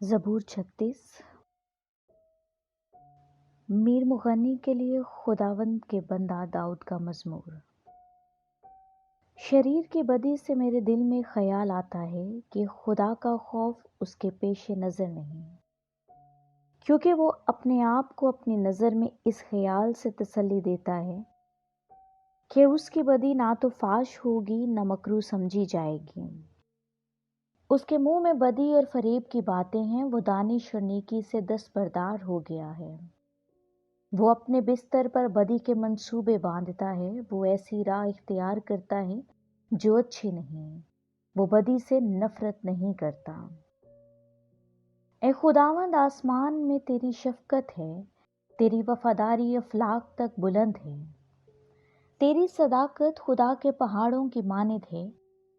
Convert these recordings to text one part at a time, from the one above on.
ज़बूर 36। मीर मुग़न्नी के लिए खुदावंद के बंदा दाऊद का मज़मूर। शरीर की बदी से मेरे दिल में ख़याल आता है कि खुदा का खौफ उसके पेश नज़र नहीं, क्योंकि वो अपने आप को अपनी नज़र में इस ख़याल से तसल्ली देता है कि उसकी बदी ना तो फाश होगी न मकरू समझी जाएगी। उसके मुंह में बदी और फरेब की बातें हैं, वो दानिश और नेकी से दस्तबरदार हो गया है। वो अपने बिस्तर पर बदी के मंसूबे बांधता है, वो ऐसी राह इख्तियार करता है जो अच्छी नहीं, वो बदी से नफरत नहीं करता। ए खुदावंद, आसमान में तेरी शफकत है, तेरी वफादारी अफलाक तक बुलंद है। तेरी सदाकत खुदा के पहाड़ों की मानिद है,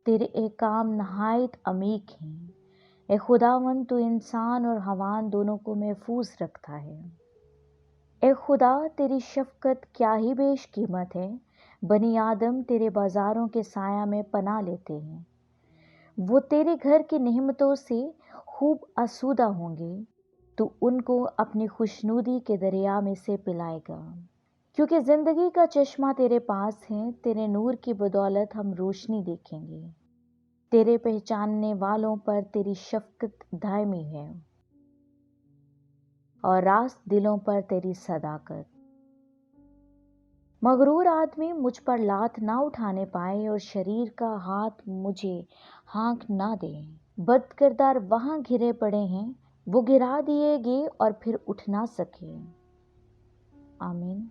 तेरे एहकाम नहायत अमीक हैं। ए खुदावंद, तू इंसान और हवान दोनों को महफूज रखता है। ए खुदा, तेरी शफकत क्या ही बेश कीमत है। बनी आदम तेरे बाजारों के साया में पनाह लेते हैं। वो तेरे घर की नेमतों से खूब आसूदा होंगे, तू उनको अपनी खुशनुदी के दरिया में से पिलाएगा। क्योंकि जिंदगी का चश्मा तेरे पास है, तेरे नूर की बदौलत हम रोशनी देखेंगे। तेरे पहचानने वालों पर तेरी शफकत दायमी है और रास्त दिलों पर तेरी सदाकत। मगरूर आदमी मुझ पर लात ना उठाने पाए और शरीर का हाथ मुझे हाँक ना दे। बदकिरदार वहाँ घिरे पड़े हैं, वो गिरा दिए गए और फिर उठ ना सके। आमीन।